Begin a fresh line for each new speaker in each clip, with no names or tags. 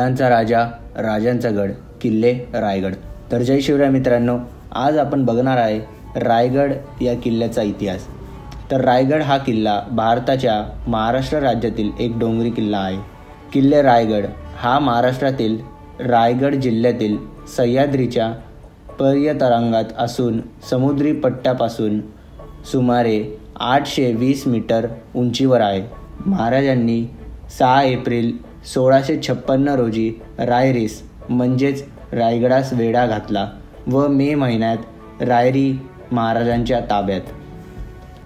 गडांचा राजा, राजांचा गड, किल्ले रायगड. तर जय शिवराय मित्रांनो, आज आपण बघणार आहे रायगड या किल्ल्याचा इतिहास. तर रायगड हा किल्ला भारताच्या महाराष्ट्र राज्यातील एक डोंगरी किल्ला आहे. किल्ले रायगड हा महाराष्ट्रातील रायगड जिल्ह्यातील सह्याद्रीच्या पर्यतरांगात असून समुद्री पट्ट्यापासून सुमारे 820 मीटर उंचीवर आहे. महाराजांनी 6 एप्रिल 1656 रोजी रायरीस म्हणजेच रायगडास वेढा घातला व मे महिन्यात रायरी महाराजांच्या ताब्यात.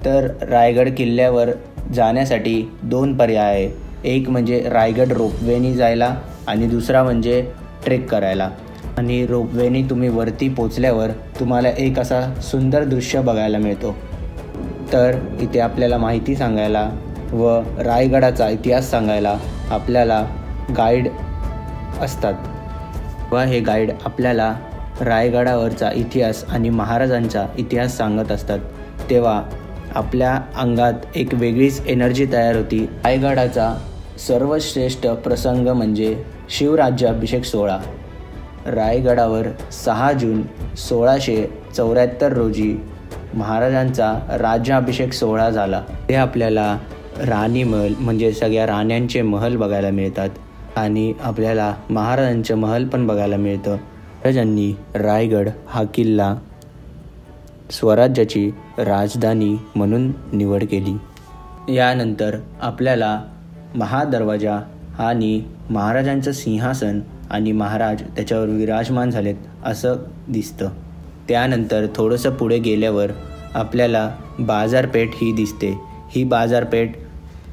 तर रायगड किल्ल्यावर जाण्यासाठी 2 पर्याय आहे. एक म्हणजे रायगड रोपवेनी जायला आणि दुसरा म्हणजे ट्रेक करायला. आणि रोपवेनी तुम्ही वरती पोचल्यावर तुम्हाला एक असा सुंदर दृश्य बघायला मिळतो. तर इथे आपल्याला माहिती सांगायला व रायगडाचा इतिहास सांगायला आपल्याला गाईड असतात व हे गाईड आपल्याला रायगडावरचा इतिहास आणि महाराजांचा इतिहास सांगत असतात. तेव्हा आपल्या अंगात एक वेगळीच एनर्जी तयार होती. रायगडाचा सर्वश्रेष्ठ प्रसंग म्हणजे शिवराज्याभिषेक सोहळा. रायगडावर 6 जून 1674 रोजी महाराजांचा राज्याभिषेक सोहळा झाला. ते आपल्याला राणी महल म्हणजे सगळ्या राण्यांचे महल बघायला मिळतात आणि आपल्याला महाराजांचे महल पण बघायला मिळतं. महाराजांनी रायगड हा किल्ला स्वराज्याची राजधानी म्हणून निवड केली. यानंतर आपल्याला महादरवाजा आणि महाराजांचं सिंहासन आणि महाराज त्याच्यावर विराजमान झालेत असं दिसतं. त्यानंतर थोडंसं पुढे गेल्यावर आपल्याला बाजारपेठ ही दिसते. ही बाजारपेठ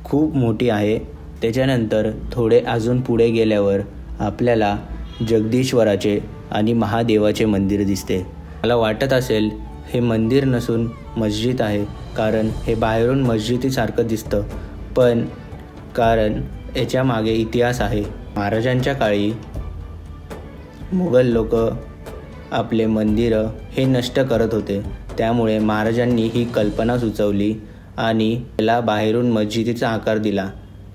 खूप मोठी आहे. त्याच्यानंतर थोडे अजून पुढे गेल्यावर आपल्याला जगदीश्वराचे आणि महादेवाचे मंदिर दिसते. मला वाटत असेल हे मंदिर नसून मस्जिद आहे, कारण हे बाहेरून मस्जिदीसारखं दिसतं, पण कारण याच्या मागे इतिहास आहे. महाराजांच्या काळी मुघल लोक आपले मंदिरं हे नष्ट करत होते. त्यामुळे महाराजांनी ही कल्पना सुचवली आणि त्याला बाहेरून मस्जिदीचा आकार दिला.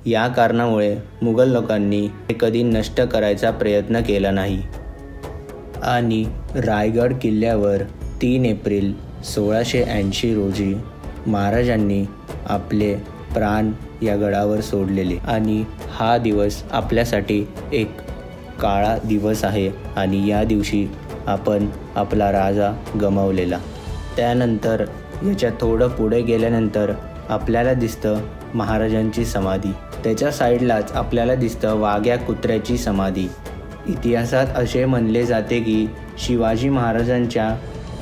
या कारणामुळे मुघल लोकांनी हे कधी नष्ट करायचा प्रयत्न केला नाही. आणि रायगड किल्ल्यावर 3 एप्रिल 1680 रोजी महाराजांनी आपले प्राण या गडावर सोडलेले. आणि हा दिवस आपल्यासाठी एक काळा दिवस आहे आणि या दिवशी आपण आपला राजा गमावलेला. त्यानंतर याच्या थोडं पुढे गेल्यानंतर आपल्याला दिसतं महाराजांची समाधी. त्याच्या साईडलाच आपल्याला दिसतं वाघ्या कुत्र्याची समाधी. इतिहासात असे म्हणले जाते की शिवाजी महाराजांच्या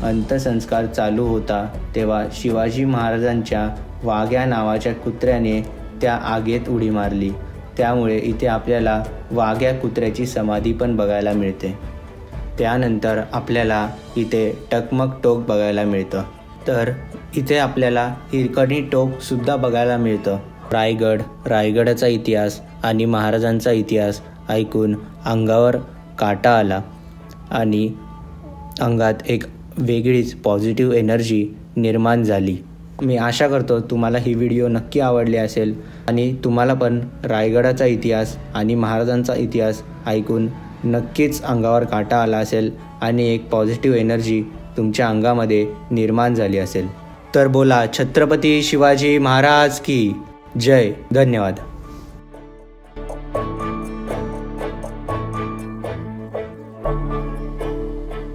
अंत्यसंस्कार चालू होता तेव्हा शिवाजी महाराजांच्या वाघ्या नावाच्या कुत्र्याने त्या आगीत उडी मारली. त्यामुळे इथे आपल्याला वाघ्या कुत्र्याची समाधी पण बघायला मिळते. त्यानंतर आपल्याला इथे टकमक टोक बघायला मिळतं. तर इथे आपल्याला हिरकणी टोकसुद्धा बघायला मिळतं. रायगडाचा इतिहास आणि महाराजांचा इतिहास ऐकून अंगावर काटा आला आणि अंगात एक वेगळीच पॉझिटिव्ह एनर्जी निर्माण झाली. मी आशा करतो तुम्हाला ही व्हिडिओ नक्की आवडली असेल आणि तुम्हाला पण रायगडाचा इतिहास आणि महाराजांचा इतिहास ऐकून नक्कीच अंगावर काटा आला असेल आणि एक पॉझिटिव्ह एनर्जी तुमच्या अंगामध्ये निर्माण झाली असेल. तर बोला छत्रपती शिवाजी महाराज की जय. धन्यवाद.